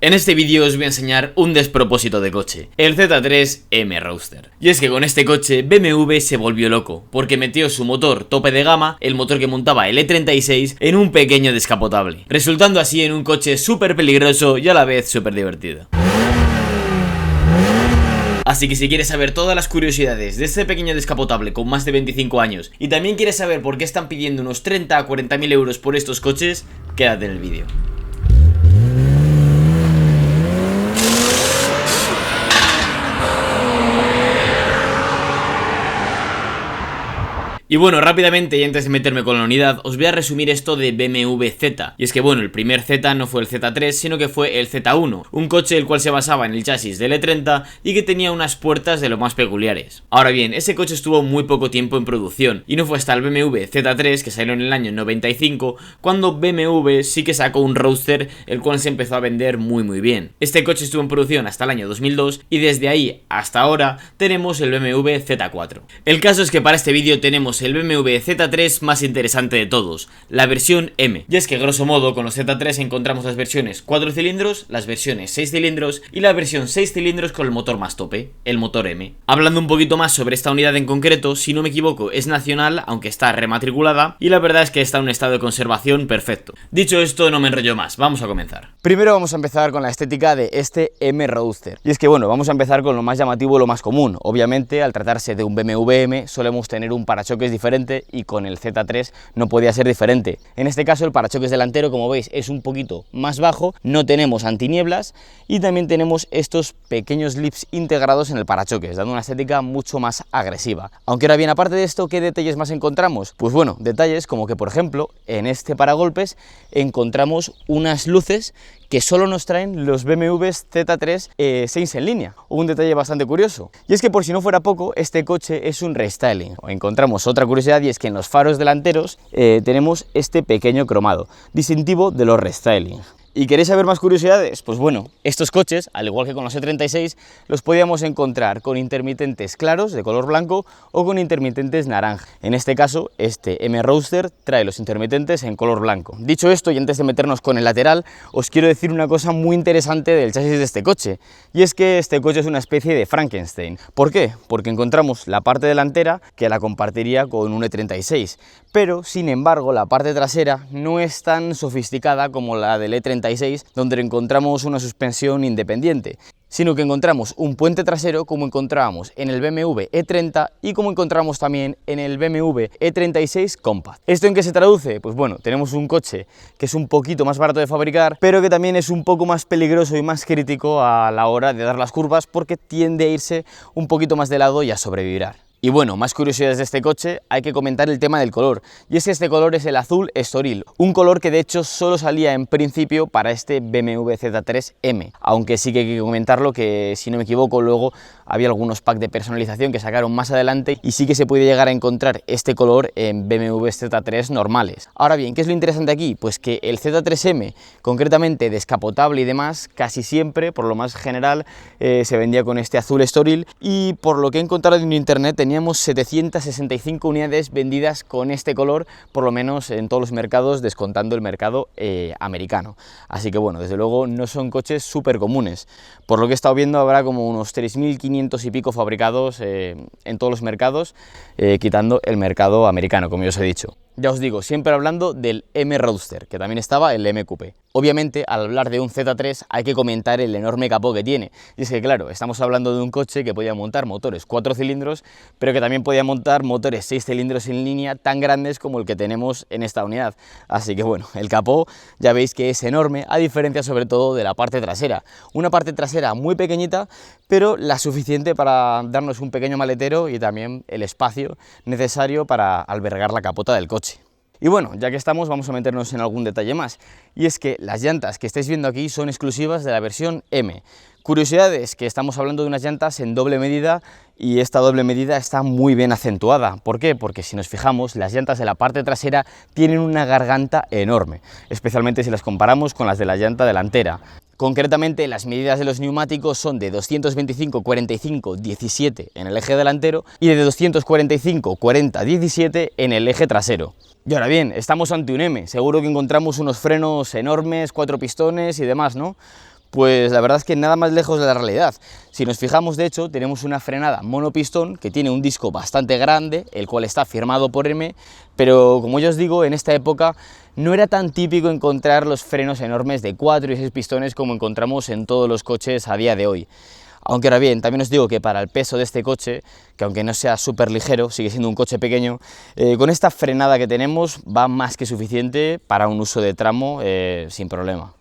En este vídeo os voy a enseñar un despropósito de coche, el Z3 M Roadster. Y es que con este coche BMW se volvió loco, porque metió su motor tope de gama, el motor que montaba el E36, en un pequeño descapotable, resultando así en un coche súper peligroso y a la vez súper divertido. Así que si quieres saber todas las curiosidades de este pequeño descapotable con más de 25 años y también quieres saber por qué están pidiendo unos 30 a 40 mil euros por estos coches, quédate en el vídeo. Y bueno, rápidamente y antes de meterme con la unidad, os voy a resumir esto de BMW Z. Y es que bueno, el primer Z no fue el Z3, sino que fue el Z1, un coche el cual se basaba en el chasis del E30 y que tenía unas puertas de lo más peculiares. Ahora bien, ese coche estuvo muy poco tiempo en producción y no fue hasta el BMW Z3, que salió en el año 95, cuando BMW sí que sacó un Roadster, el cual se empezó a vender muy bien. Este coche estuvo en producción hasta el año 2002 y desde ahí hasta ahora tenemos el BMW Z4. El caso es que para este vídeo tenemos el BMW Z3 más interesante de todos, la versión M. Y es que grosso modo con los Z3 encontramos las versiones 4 cilindros, las versiones 6 cilindros y la versión 6 cilindros con el motor más tope, el motor M. Hablando un poquito más sobre esta unidad en concreto, si no me equivoco es nacional, aunque está rematriculada, y la verdad es que está en un estado de conservación perfecto. Dicho esto, no me enrollo más, vamos a comenzar. Primero vamos a empezar con la estética de este M Roadster. Y es que bueno, vamos a empezar con lo más llamativo, lo más común. Obviamente, al tratarse de un BMW M, solemos tener un parachoques diferente y con el Z3 no podía ser diferente. En este caso el parachoques delantero, como veis, es un poquito más bajo, no tenemos antinieblas y también tenemos estos pequeños lips integrados en el parachoques, dando una estética mucho más agresiva. Aunque ahora bien, aparte de esto, ¿qué detalles más encontramos? Pues bueno, detalles como que por ejemplo en este paragolpes encontramos unas luces que solo nos traen los BMWs Z3 6 en línea. Un detalle bastante curioso. Y es que por si no fuera poco, este coche es un restyling. Encontramos otra curiosidad y es que en los faros delanteros tenemos este pequeño cromado, distintivo de los restyling. ¿Y queréis saber más curiosidades? Pues bueno, estos coches, al igual que con los E36, los podíamos encontrar con intermitentes claros de color blanco o con intermitentes naranja. En este caso, este M Roadster trae los intermitentes en color blanco. Dicho esto, y antes de meternos con el lateral, os quiero decir una cosa muy interesante del chasis de este coche. Y es que este coche es una especie de Frankenstein. ¿Por qué? Porque encontramos la parte delantera que la compartiría con un E36. Pero, sin embargo, la parte trasera no es tan sofisticada como la del E36, donde encontramos una suspensión independiente, sino que encontramos un puente trasero como encontrábamos en el BMW E30 y como encontramos también en el BMW E36 Compact. ¿Esto en qué se traduce? Pues bueno, tenemos un coche que es un poquito más barato de fabricar, pero que también es un poco más peligroso y más crítico a la hora de dar las curvas porque tiende a irse un poquito más de lado y a sobrevibrar. Y bueno, más curiosidades de este coche, hay que comentar el tema del color, y es que este color es el azul Estoril, un color que de hecho solo salía en principio para este BMW Z3 M, aunque sí que hay que comentarlo que, si no me equivoco, luego había algunos packs de personalización que sacaron más adelante y sí que se puede llegar a encontrar este color en BMW Z3 normales. Ahora bien, ¿qué es lo interesante aquí? Pues que el Z3 M, concretamente descapotable y demás, casi siempre, por lo más general, se vendía con este azul Estoril, y por lo que he encontrado en internet teníamos 765 unidades vendidas con este color, por lo menos en todos los mercados, descontando el mercado americano. Así que bueno, desde luego no son coches súper comunes. Por lo que he estado viendo, habrá como unos 3.500 y pico fabricados en todos los mercados, quitando el mercado americano, como ya os he dicho. Ya os digo, siempre hablando del M Roadster, que también estaba el M Coupé. Obviamente, al hablar de un Z3 hay que comentar el enorme capó que tiene. Y es que claro, estamos hablando de un coche que podía montar motores 4 cilindros, pero que también podía montar motores 6 cilindros en línea tan grandes como el que tenemos en esta unidad. Así que bueno, el capó ya veis que es enorme, a diferencia sobre todo de la parte trasera. Una parte trasera muy pequeñita, pero la suficiente para darnos un pequeño maletero y también el espacio necesario para albergar la capota del coche. Y bueno, ya que estamos, vamos a meternos en algún detalle más, y es que las llantas que estáis viendo aquí son exclusivas de la versión M. Curiosidades, que estamos hablando de unas llantas en doble medida, y esta doble medida está muy bien acentuada. ¿Por qué? Porque si nos fijamos, las llantas de la parte trasera tienen una garganta enorme, especialmente si las comparamos con las de la llanta delantera. Concretamente, las medidas de los neumáticos son de 225, 45, 17 en el eje delantero y de 245, 40, 17 en el eje trasero. Y ahora bien, estamos ante un M, seguro que encontramos unos frenos enormes, 4 pistones y demás, ¿no? Pues la verdad es que nada más lejos de la realidad. Si nos fijamos, de hecho, tenemos una frenada monopistón que tiene un disco bastante grande, el cual está firmado por M, pero como ya os digo, en esta época no era tan típico encontrar los frenos enormes de 4 y 6 pistones como encontramos en todos los coches a día de hoy. Aunque ahora bien, también os digo que para el peso de este coche, que aunque no sea súper ligero, sigue siendo un coche pequeño, con esta frenada que tenemos va más que suficiente para un uso de tramo sin problema.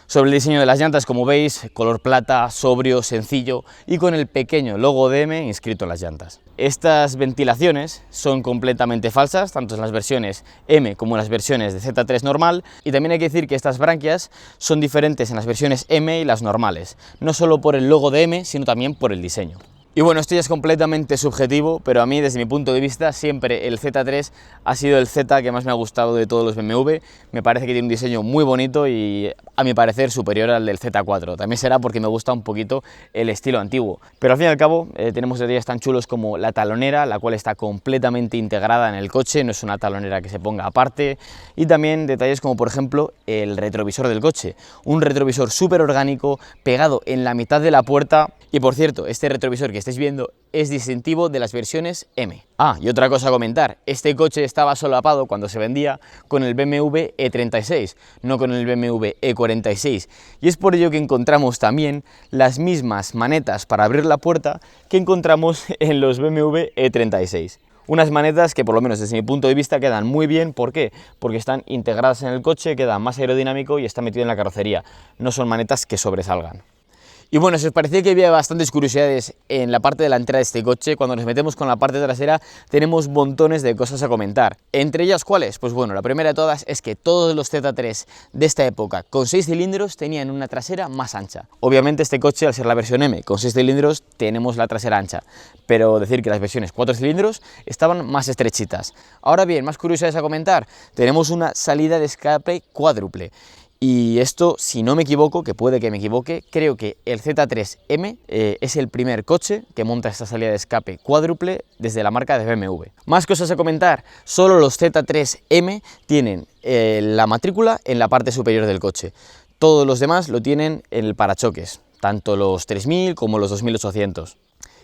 Sobre el diseño de las llantas, como veis, color plata, sobrio, sencillo y con el pequeño logo de M inscrito en las llantas. Estas ventilaciones son completamente falsas, tanto en las versiones M como en las versiones de Z3 normal, y también hay que decir que estas branquias son diferentes en las versiones M y las normales, no solo por el logo de M, sino también por el diseño. Y bueno, esto ya es completamente subjetivo, pero a mí, desde mi punto de vista, siempre el Z3 ha sido el Z que más me ha gustado de todos los BMW. Me parece que tiene un diseño muy bonito y, a mi parecer, superior al del Z4. También será porque me gusta un poquito el estilo antiguo. Pero al fin y al cabo, tenemos detalles tan chulos como la talonera, la cual está completamente integrada en el coche, no es una talonera que se ponga aparte. Y también detalles como, por ejemplo, el retrovisor del coche. Un retrovisor súper orgánico, pegado en la mitad de la puerta. Y por cierto, este retrovisor que estáis viendo es distintivo de las versiones M. Ah, y otra cosa a comentar, este coche estaba solapado cuando se vendía con el BMW E36, no con el BMW E46, y es por ello que encontramos también las mismas manetas para abrir la puerta que encontramos en los BMW E36. Unas manetas que, por lo menos desde mi punto de vista, quedan muy bien. ¿Por qué? Porque están integradas en el coche, queda más aerodinámico y está metido en la carrocería. No son manetas que sobresalgan. Y bueno, si os parecía que había bastantes curiosidades en la parte delantera de este coche, cuando nos metemos con la parte trasera tenemos montones de cosas a comentar. ¿Entre ellas cuáles? Pues bueno, la primera de todas es que todos los Z3 de esta época con 6 cilindros tenían una trasera más ancha. Obviamente este coche, al ser la versión M con 6 cilindros, tenemos la trasera ancha, pero decir que las versiones 4 cilindros estaban más estrechitas. Ahora bien, más curiosidades a comentar, tenemos una salida de escape cuádruple. Y esto, si no me equivoco, que puede que me equivoque, creo que el Z3M es el primer coche que monta esta salida de escape cuádruple desde la marca de BMW. Más cosas a comentar, solo los Z3M tienen la matrícula en la parte superior del coche. Todos los demás lo tienen en el parachoques, tanto los 3000 como los 2800.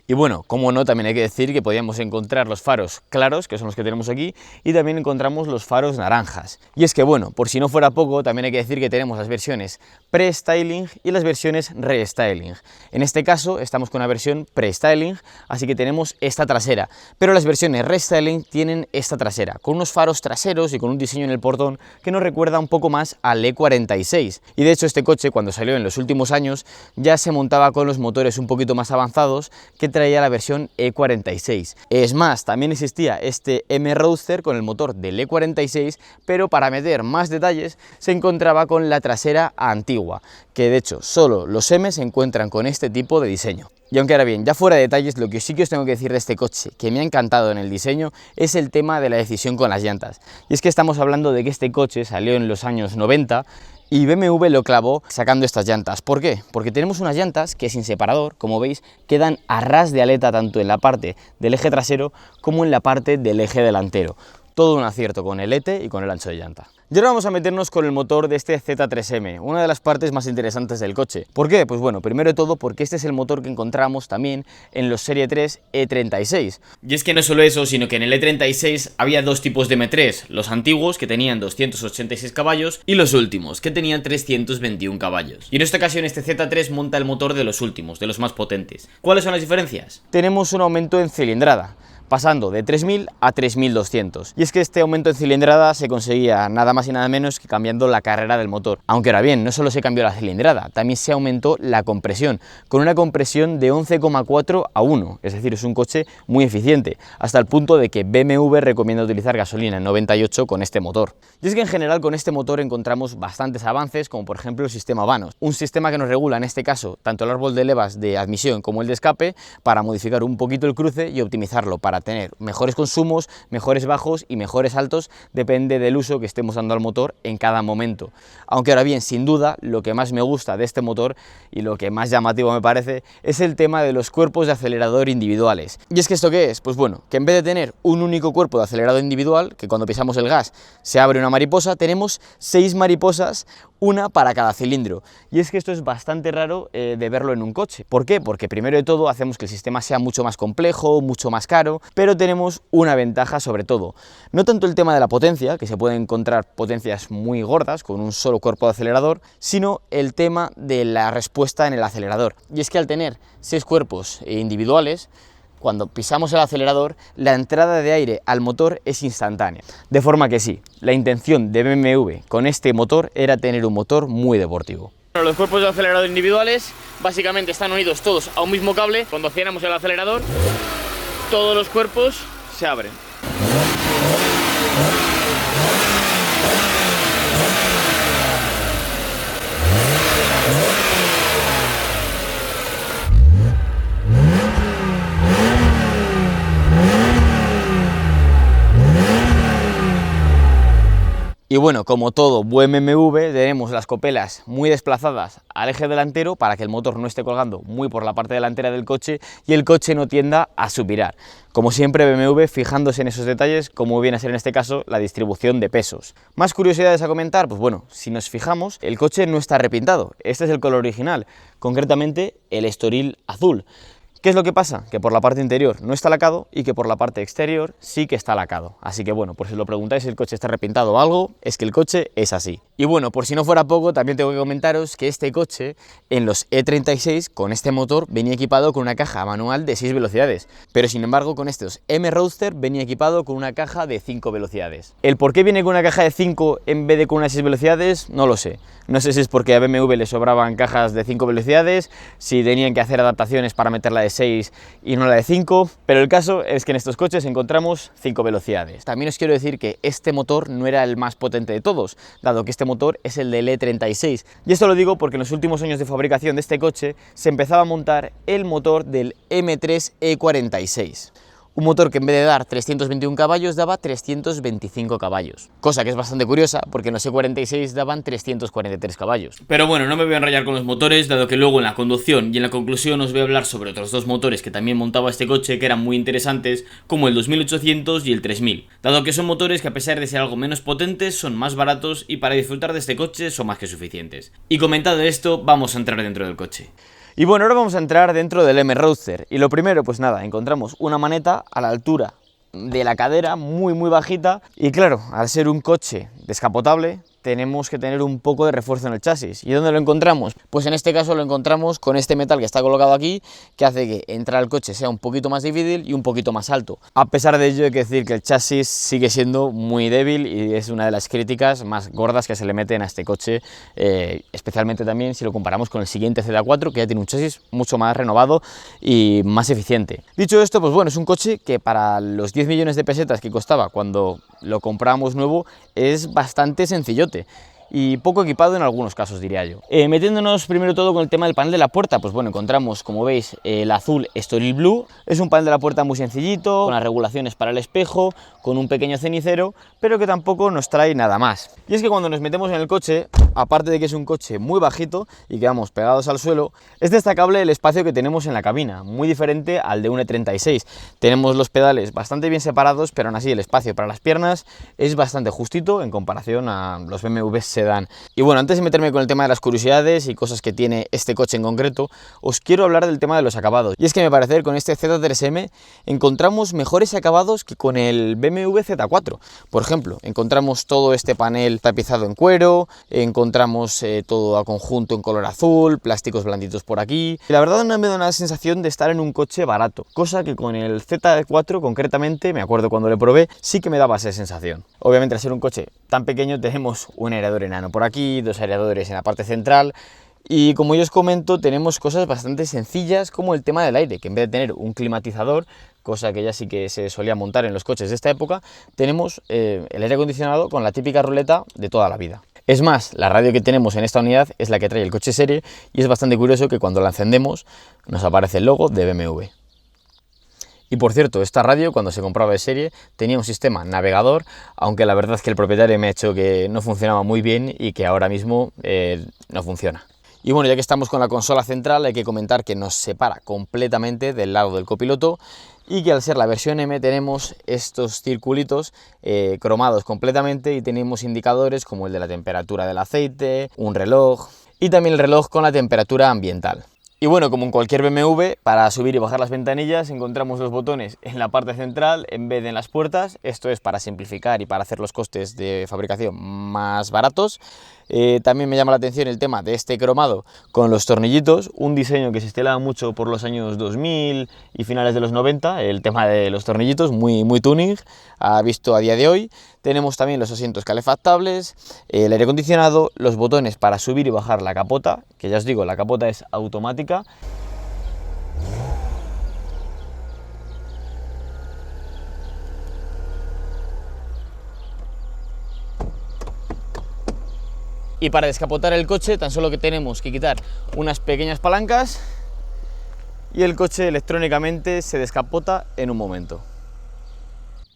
Y bueno, como no, también hay que decir que podíamos encontrar los faros claros, que son los que tenemos aquí, y también encontramos los faros naranjas. Y es que bueno, por si no fuera poco, también hay que decir que tenemos las versiones pre-styling y las versiones re-styling. En este caso estamos con una versión pre-styling, así que tenemos esta trasera, pero las versiones re-styling tienen esta trasera, con unos faros traseros y con un diseño en el portón que nos recuerda un poco más al E46. Y de hecho este coche, cuando salió en los últimos años, ya se montaba con los motores un poquito más avanzados que traía la versión E46. Es más, también existía este M Roadster con el motor del E46, pero para meter más detalles se encontraba con la trasera antigua, que de hecho solo los M se encuentran con este tipo de diseño. Y aunque ahora bien, ya fuera de detalles, lo que sí que os tengo que decir de este coche, que me ha encantado en el diseño, es el tema de la decisión con las llantas. Y es que estamos hablando de que este coche salió en los años 90, y BMW lo clavó sacando estas llantas. ¿Por qué? Porque tenemos unas llantas que sin separador, como veis, quedan a ras de aleta tanto en la parte del eje trasero como en la parte del eje delantero. Todo un acierto con el ETE y con el ancho de llanta. Y ahora vamos a meternos con el motor de este Z3M, una de las partes más interesantes del coche. ¿Por qué? Pues bueno, primero de todo porque este es el motor que encontramos también en los Serie 3 E36. Y es que no solo eso, sino que en el E36 había dos tipos de M3, los antiguos que tenían 286 caballos y los últimos que tenían 321 caballos. Y en esta ocasión este Z3 monta el motor de los últimos, de los más potentes. ¿Cuáles son las diferencias? Tenemos un aumento en cilindrada, pasando de 3000 a 3200. Y es que este aumento en cilindrada se conseguía nada más y nada menos que cambiando la carrera del motor. Aunque ahora bien, no solo se cambió la cilindrada, también se aumentó la compresión, con una compresión de 11,4 a 1, es decir, es un coche muy eficiente, hasta el punto de que BMW recomienda utilizar gasolina en 98 con este motor. Y es que en general con este motor encontramos bastantes avances, como por ejemplo el sistema vanos, un sistema que nos regula en este caso tanto el árbol de levas de admisión como el de escape, para modificar un poquito el cruce y optimizarlo para tener mejores consumos, mejores bajos y mejores altos, depende del uso que estemos dando al motor en cada momento. Aunque ahora bien, sin duda, lo que más me gusta de este motor y lo que más llamativo me parece es el tema de los cuerpos de acelerador individuales. ¿Y es que esto qué es? Pues bueno, que en vez de tener un único cuerpo de acelerador individual, que cuando pisamos el gas se abre una mariposa, tenemos 6 mariposas, una para cada cilindro. Y es que esto es bastante raro de verlo en un coche. ¿Por qué? Porque primero de todo hacemos que el sistema sea mucho más complejo, mucho más caro, pero tenemos una ventaja sobre todo. No tanto el tema de la potencia, que se pueden encontrar potencias muy gordas con un solo cuerpo de acelerador, sino el tema de la respuesta en el acelerador. Y es que al tener 6 cuerpos individuales, cuando pisamos el acelerador, la entrada de aire al motor es instantánea. De forma que sí, la intención de BMW con este motor era tener un motor muy deportivo. Bueno, los cuerpos de acelerador individuales básicamente están unidos todos a un mismo cable. Cuando accionamos el acelerador, todos los cuerpos se abren. Y bueno, como todo buen BMW, tenemos las copelas muy desplazadas al eje delantero para que el motor no esté colgando muy por la parte delantera del coche y el coche no tienda a subirar. Como siempre, BMW fijándose en esos detalles, como viene a ser en este caso la distribución de pesos. Más curiosidades a comentar, pues bueno, si nos fijamos, el coche no está repintado. Este es el color original, concretamente el Estoril azul. ¿Qué es lo que pasa? Que por la parte interior no está lacado y que por la parte exterior sí que está lacado. Así que bueno, por si lo preguntáis si el coche está repintado o algo, es que el coche es así. Y bueno, por si no fuera poco, también tengo que comentaros que este coche en los E36 con este motor venía equipado con una caja manual de 6 velocidades, pero sin embargo con estos M Roadster venía equipado con una caja de 5 velocidades. El por qué viene con una caja de 5 en vez de con unas 6 velocidades, no lo sé. No sé si es porque a BMW le sobraban cajas de 5 velocidades, si tenían que hacer adaptaciones para meterla de 6 y no la de 5, pero el caso es que en estos coches encontramos 5 velocidades. También os quiero decir que este motor no era el más potente de todos, dado que este motor es el del E36. Y esto lo digo porque en los últimos años de fabricación de este coche se empezaba a montar el motor del M3 E46. Un motor que en vez de dar 321 caballos daba 325 caballos, cosa que es bastante curiosa porque en los E46 daban 343 caballos. Pero bueno, no me voy a enrollar con los motores, dado que luego en la conducción y en la conclusión os voy a hablar sobre otros dos motores que también montaba este coche que eran muy interesantes, como el 2800 y el 3000, dado que son motores que a pesar de ser algo menos potentes son más baratos y para disfrutar de este coche son más que suficientes. Y comentado esto, vamos a entrar dentro del coche. Y bueno, ahora vamos a entrar dentro del M Roadster y lo primero, pues nada, encontramos una maneta a la altura de la cadera, muy bajita, y claro, al ser un coche descapotable tenemos que tener un poco de refuerzo en el chasis. ¿Y dónde lo encontramos? Pues en este caso lo encontramos con este metal que está colocado aquí, que hace que entrar al coche sea un poquito más difícil y un poquito más alto. A pesar de ello hay que decir que el chasis sigue siendo muy débil y es una de las críticas más gordas que se le meten a este coche, especialmente también si lo comparamos con el siguiente Z4, que ya tiene un chasis mucho más renovado y más eficiente. Dicho esto, pues bueno, es un coche que para los 10 millones de pesetas que costaba cuando lo compramos nuevo es bastante sencillote y poco equipado en algunos casos, diría yo. Metiéndonos primero todo con el tema del panel de la puerta, pues bueno, encontramos, como veis, el azul Estoril Blue. Es un panel de la puerta muy sencillito, con las regulaciones para el espejo, con un pequeño cenicero, pero que tampoco nos trae nada más. Y es que cuando nos metemos en el coche, aparte de que es un coche muy bajito y que vamos pegados al suelo, es destacable el espacio que tenemos en la cabina, muy diferente al de un E36. Tenemos los pedales bastante bien separados, pero aún así el espacio para las piernas es bastante justito en comparación a los BMW Sedan. Y bueno, antes de meterme con el tema de las curiosidades y cosas que tiene este coche en concreto, os quiero hablar del tema de los acabados. Y es que a mi parecer con este Z3M encontramos mejores acabados que con el BMW Z4. Por ejemplo, encontramos todo este panel tapizado en cuero, encontramos todo a conjunto en color azul, plásticos blanditos por aquí. Y la verdad no me da una sensación de estar en un coche barato, cosa que con el Z4 concretamente, me acuerdo cuando lo probé, sí que me daba esa sensación. Obviamente al ser un coche tan pequeño tenemos un aerador enano por aquí, dos aeradores en la parte central. Y como yo os comento, tenemos cosas bastante sencillas como el tema del aire, que en vez de tener un climatizador, cosa que ya sí que se solía montar en los coches de esta época, tenemos el aire acondicionado con la típica ruleta de toda la vida. Es más, la radio que tenemos en esta unidad es la que trae el coche serie y es bastante curioso que cuando la encendemos nos aparece el logo de BMW. Y por cierto, esta radio cuando se compraba de serie tenía un sistema navegador, aunque la verdad es que el propietario me ha dicho que no funcionaba muy bien y que ahora mismo no funciona. Y bueno, ya que estamos con la consola central, hay que comentar que nos separa completamente del lado del copiloto y que al ser la versión M tenemos estos circulitos cromados completamente y tenemos indicadores como el de la temperatura del aceite, un reloj y también el reloj con la temperatura ambiental. Y bueno, como en cualquier BMW, para subir y bajar las ventanillas encontramos los botones en la parte central en vez de en las puertas. Esto es para simplificar y para hacer los costes de fabricación más baratos. También me llama la atención el tema de este cromado con los tornillitos, un diseño que se estilaba mucho por los años 2000 y finales de los 90, el tema de los tornillitos, muy tuning, visto a día de hoy. Tenemos también los asientos calefactables, el aire acondicionado, los botones para subir y bajar la capota, que ya os digo, la capota es automática. Y para descapotar el coche tan solo que tenemos que quitar unas pequeñas palancas y el coche electrónicamente se descapota en un momento.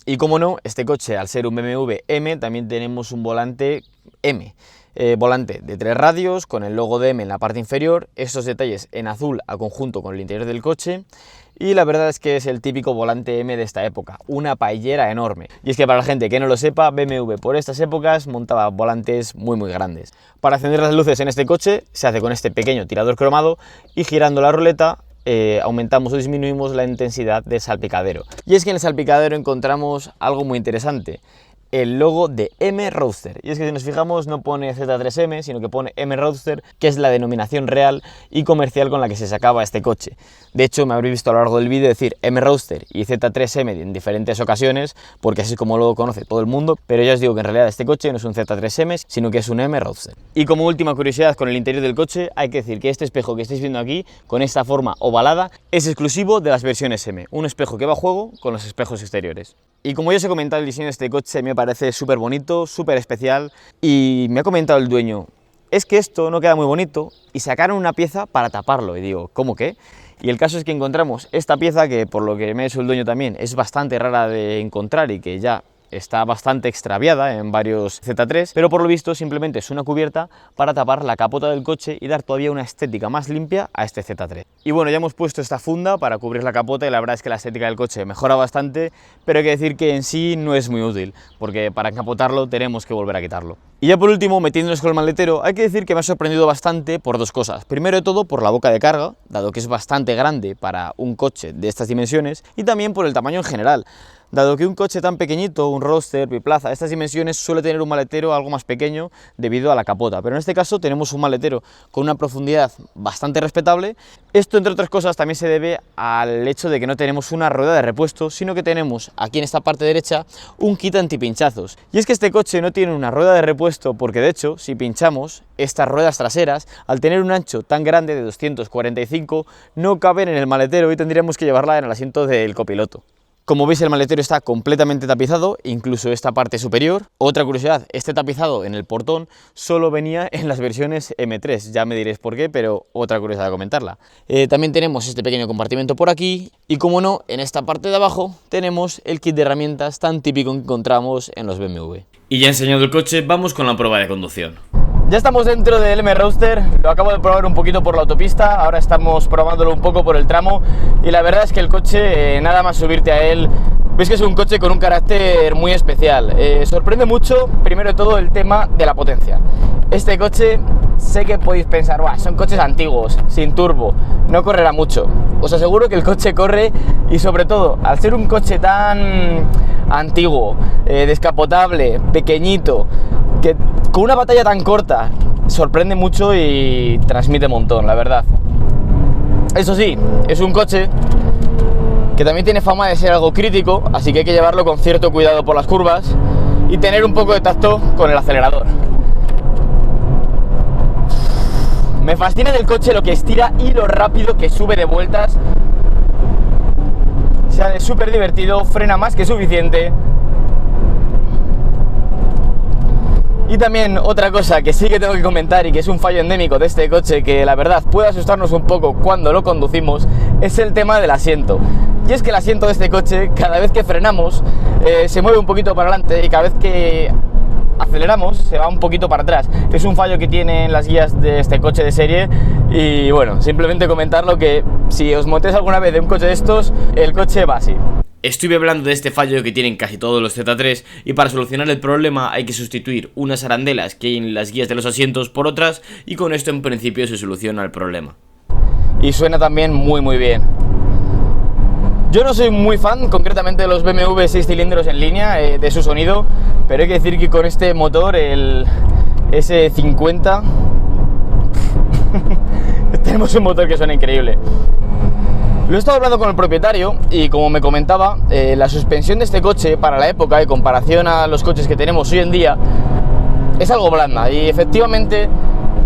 Y como no, este coche al ser un BMW M también tenemos un volante M. Volante de 3 radios con el logo de M en la parte inferior, estos detalles en azul a conjunto con el interior del coche. Y la verdad es que es el típico volante M de esta época, una paellera enorme. Y es que para la gente que no lo sepa, BMW por estas épocas montaba volantes muy grandes. Para encender las luces en este coche se hace con este pequeño tirador cromado y girando la ruleta aumentamos o disminuimos la intensidad del salpicadero. Y es que en el salpicadero encontramos algo muy interesante, el logo de M Roadster. Y es que si nos fijamos no pone Z3M, sino que pone M Roadster, que es la denominación real y comercial con la que se sacaba este coche. De hecho, me habréis visto a lo largo del vídeo decir M Roadster y Z3M en diferentes ocasiones, porque así es como lo conoce todo el mundo, pero ya os digo que en realidad este coche no es un Z3M, sino que es un M Roadster. Y como última curiosidad con el interior del coche, hay que decir que este espejo que estáis viendo aquí, con esta forma ovalada, es exclusivo de las versiones M, un espejo que va a juego con los espejos exteriores. Y como ya os he comentado, el diseño de este coche me parece súper bonito, súper especial, y me ha comentado el dueño, es que esto no queda muy bonito, y sacaron una pieza para taparlo, y digo, ¿cómo qué? Y el caso es que encontramos esta pieza que, por lo que me ha dicho el dueño también, es bastante rara de encontrar y que ya está bastante extraviada en varios Z3, pero por lo visto simplemente es una cubierta para tapar la capota del coche y dar todavía una estética más limpia a este Z3. Y bueno, ya hemos puesto esta funda para cubrir la capota y la verdad es que la estética del coche mejora bastante, pero hay que decir que en sí no es muy útil, porque para encapotarlo tenemos que volver a quitarlo. Y ya por último, metiéndonos con el maletero, hay que decir que me ha sorprendido bastante por dos cosas. Primero de todo, por la boca de carga, dado que es bastante grande para un coche de estas dimensiones, y también por el tamaño en general, dado que un coche tan pequeñito, un Roadster, biplaza, estas dimensiones, suele tener un maletero algo más pequeño debido a la capota, pero en este caso tenemos un maletero con una profundidad bastante respetable. Esto, entre otras cosas, también se debe al hecho de que no tenemos una rueda de repuesto, sino que tenemos aquí en esta parte derecha un kit antipinchazos. Y es que este coche no tiene una rueda de repuesto porque, de hecho, si pinchamos, estas ruedas traseras, al tener un ancho tan grande de 245, no caben en el maletero y tendríamos que llevarla en el asiento del copiloto. Como veis, el maletero está completamente tapizado, incluso esta parte superior. Otra curiosidad, este tapizado en el portón solo venía en las versiones M3, ya me diréis por qué, pero otra curiosidad de comentarla. También tenemos este pequeño compartimento por aquí y, como no, en esta parte de abajo tenemos el kit de herramientas tan típico que encontramos en los BMW. Y ya enseñado el coche, vamos con la prueba de conducción. Ya estamos dentro del M Roadster, lo acabo de probar un poquito por la autopista, ahora estamos probándolo un poco por el tramo y la verdad es que el coche, nada más subirte a él, ves que es un coche con un carácter muy especial. Sorprende mucho, primero de todo, el tema de la potencia. Este coche, sé que podéis pensar, son coches antiguos, sin turbo, no correrá mucho. Os aseguro que el coche corre y, sobre todo, al ser un coche tan antiguo, descapotable, pequeñito, que con una batalla tan corta sorprende mucho y transmite un montón, la verdad. Eso sí, es un coche que también tiene fama de ser algo crítico, así que hay que llevarlo con cierto cuidado por las curvas y tener un poco de tacto con el acelerador. Me fascina del coche lo que estira y lo rápido que sube de vueltas. O sea, es súper divertido, frena más que suficiente. Y también otra cosa que sí que tengo que comentar y que es un fallo endémico de este coche, que la verdad puede asustarnos un poco cuando lo conducimos, es el tema del asiento. Y es que el asiento de este coche, cada vez que frenamos, se mueve un poquito para adelante y cada vez que aceleramos se va un poquito para atrás. Es un fallo que tienen las guías de este coche de serie y bueno, simplemente comentarlo, que si os montéis alguna vez de un coche de estos, el coche va así. Estuve hablando de este fallo que tienen casi todos los Z3 y para solucionar el problema hay que sustituir unas arandelas que hay en las guías de los asientos por otras y con esto en principio se soluciona el problema. Y suena también muy bien. Yo no soy muy fan concretamente de los BMW 6 cilindros en línea, de su sonido, pero hay que decir que con este motor, el S50, tenemos un motor que suena increíble. Lo he estado hablando con el propietario y como me comentaba, la suspensión de este coche para la época en comparación a los coches que tenemos hoy en día es algo blanda y efectivamente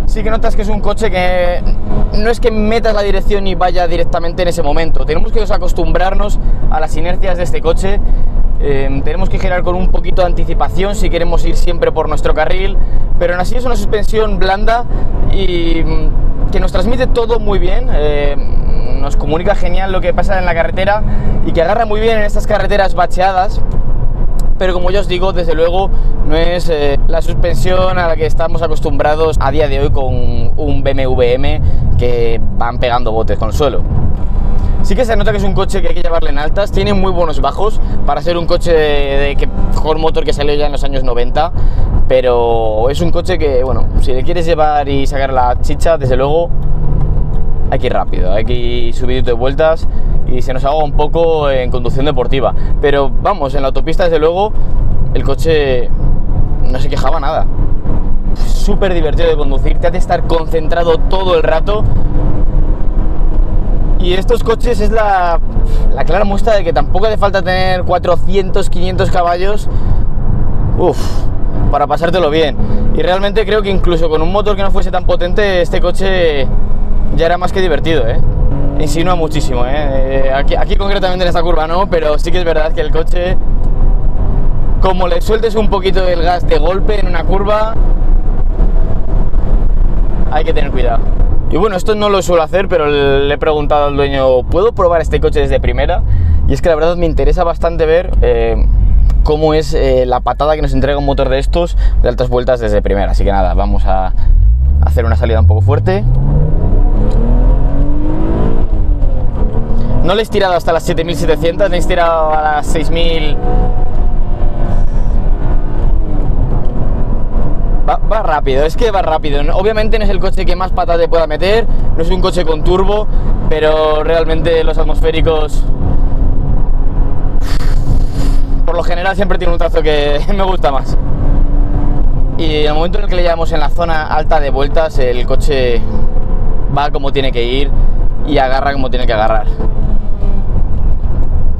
sí que notas que es un coche que no es que metas la dirección y vaya directamente en ese momento. Tenemos que acostumbrarnos a las inercias de este coche, tenemos que girar con un poquito de anticipación si queremos ir siempre por nuestro carril, pero aún así es una suspensión blanda y que nos transmite todo muy bien, nos comunica genial lo que pasa en la carretera y que agarra muy bien en estas carreteras bacheadas. Pero como ya os digo, desde luego no es la suspensión a la que estamos acostumbrados a día de hoy con un BMW M que van pegando botes con el suelo. Sí que se nota que es un coche que hay que llevarle en altas, tiene muy buenos bajos para ser un coche con motor que salió ya en los años 90, pero es un coche que, bueno, si le quieres llevar y sacar la chicha, desde luego hay que ir rápido, hay que ir subidito de vueltas y se nos ahoga un poco en conducción deportiva. Pero vamos, en la autopista desde luego el coche no se quejaba nada. Súper divertido de conducir, te hace estar concentrado todo el rato. Y estos coches es la clara muestra de que tampoco hace falta tener 400, 500 caballos para pasártelo bien. Y realmente creo que incluso con un motor que no fuese tan potente, este coche ya era más que divertido, insinúa muchísimo, aquí concretamente en esta curva no, pero sí que es verdad que el coche, como le sueltes un poquito el gas de golpe en una curva, hay que tener cuidado. Y bueno, esto no lo suelo hacer, pero le he preguntado al dueño, ¿puedo probar este coche desde primera? Y es que la verdad me interesa bastante ver cómo es la patada que nos entrega un motor de estos de altas vueltas desde primera. Así que nada, vamos a hacer una salida un poco fuerte. No le he estirado hasta las 7700, le he estirado a las 6000. Va rápido, es que va rápido. Obviamente no es el coche que más patas te pueda meter, no es un coche con turbo, pero realmente los atmosféricos, por lo general, siempre tienen un trazo que me gusta más. Y en el momento en el que le llevamos en la zona alta de vueltas, el coche va como tiene que ir y agarra como tiene que agarrar.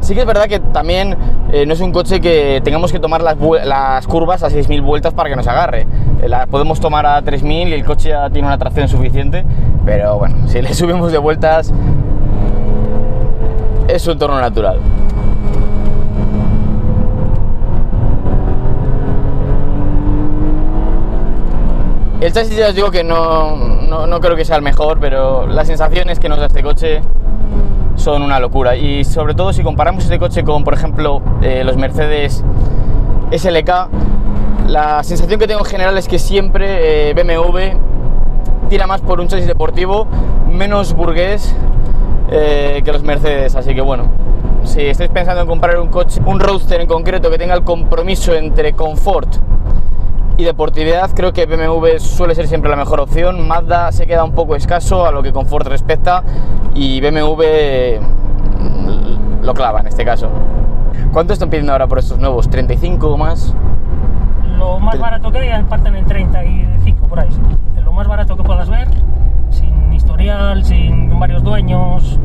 Sí que es verdad que también no es un coche que tengamos que tomar las curvas a 6000 vueltas para que nos agarre. Las podemos tomar a 3000 y el coche ya tiene una tracción suficiente, pero bueno, si le subimos de vueltas es su entorno natural. El chasis ya os digo que no creo que sea el mejor, pero las sensaciones que nos da este coche son una locura. Y sobre todo si comparamos este coche con, por ejemplo, los Mercedes SLK, la sensación que tengo en general es que siempre BMW tira más por un chasis deportivo, menos burgués que los Mercedes. Así que bueno, si estáis pensando en comprar un coche, un Roadster en concreto, que tenga el compromiso entre confort y deportividad, creo que BMW suele ser siempre la mejor opción. Mazda se queda un poco escaso a lo que confort respecta y BMW lo clava en este caso. ¿Cuánto están pidiendo ahora por estos nuevos? ¿35 o más? Lo más barato que hay parten en 35 por ahí, sí. Lo más barato que puedas ver, sin historial, sin varios dueños,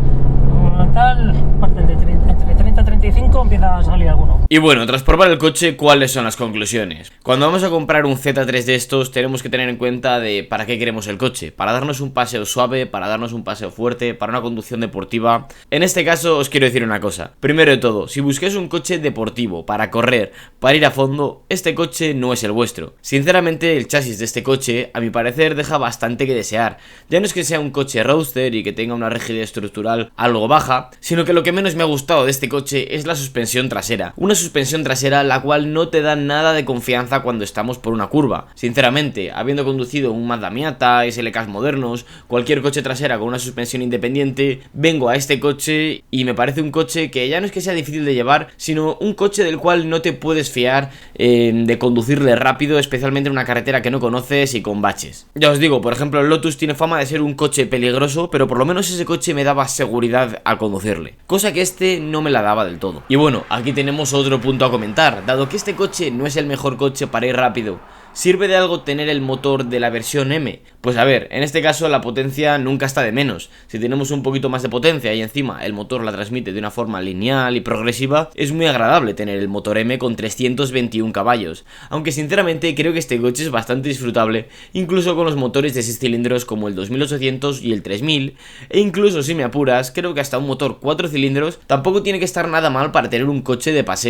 tal, parten de entre 30 y 35, empieza a salir alguno. Y bueno, tras probar el coche, ¿cuáles son las conclusiones? Cuando vamos a comprar un Z3 de estos, tenemos que tener en cuenta de para qué queremos el coche. Para darnos un paseo suave, para darnos un paseo fuerte, para una conducción deportiva. En este caso os quiero decir una cosa. Primero de todo, si busquáis un coche deportivo, para correr, para ir a fondo, este coche no es el vuestro. Sinceramente, el chasis de este coche, a mi parecer, deja bastante que desear. Ya no es que sea un coche roadster y que tenga una rigidez estructural algo baja, sino que lo que menos me ha gustado de este coche es la suspensión trasera. Una suspensión trasera la cual no te da nada de confianza cuando estamos por una curva. Sinceramente, habiendo conducido un Mazda Miata, SLKs modernos, cualquier coche trasera con una suspensión independiente, vengo a este coche y me parece un coche que ya no es que sea difícil de llevar, sino un coche del cual no te puedes fiar de conducirle rápido, especialmente en una carretera que no conoces y con baches. Ya os digo, por ejemplo, el Lotus tiene fama de ser un coche peligroso, pero por lo menos ese coche me daba seguridad al conducirle, cosa que este no me la daba del todo. Y bueno, aquí tenemos otro punto a comentar. Dado que este coche no es el mejor coche para ir rápido, ¿sirve de algo tener el motor de la versión M? Pues a ver, en este caso la potencia nunca está de menos. Si tenemos un poquito más de potencia y encima el motor la transmite de una forma lineal y progresiva, es muy agradable tener el motor M con 321 caballos. Aunque sinceramente creo que este coche es bastante disfrutable, incluso con los motores de 6 cilindros como el 2800 y el 3000, e incluso si me apuras, creo que hasta un motor 4 cilindros tampoco tiene que estar nada mal para tener un coche de paseo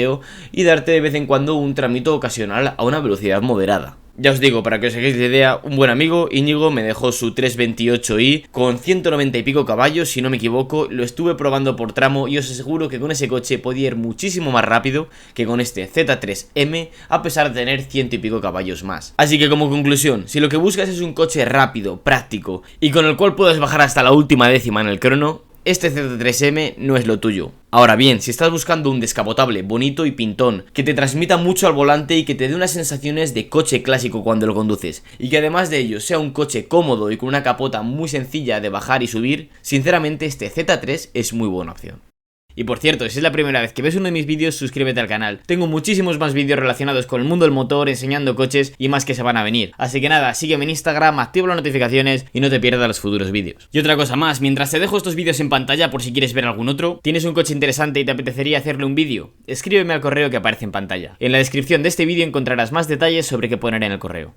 y darte de vez en cuando un tramito ocasional a una velocidad moderada. Ya os digo, para que os hagáis la idea, un buen amigo, Íñigo, me dejó su 328i con 190 y pico caballos, si no me equivoco. Lo estuve probando por tramo y os aseguro que con ese coche podía ir muchísimo más rápido que con este Z3M, a pesar de tener 100 y pico caballos más. Así que como conclusión, si lo que buscas es un coche rápido, práctico y con el cual puedas bajar hasta la última décima en el crono, este Z3M no es lo tuyo. Ahora bien, si estás buscando un descapotable bonito y pintón, que te transmita mucho al volante y que te dé unas sensaciones de coche clásico cuando lo conduces, y que además de ello sea un coche cómodo y con una capota muy sencilla de bajar y subir, sinceramente este Z3 es muy buena opción. Y por cierto, si es la primera vez que ves uno de mis vídeos, suscríbete al canal. Tengo muchísimos más vídeos relacionados con el mundo del motor, enseñando coches y más que se van a venir. Así que nada, sígueme en Instagram, activa las notificaciones y no te pierdas los futuros vídeos. Y otra cosa más, mientras te dejo estos vídeos en pantalla por si quieres ver algún otro, ¿tienes un coche interesante y te apetecería hacerle un vídeo? Escríbeme al correo que aparece en pantalla. En la descripción de este vídeo encontrarás más detalles sobre qué poner en el correo.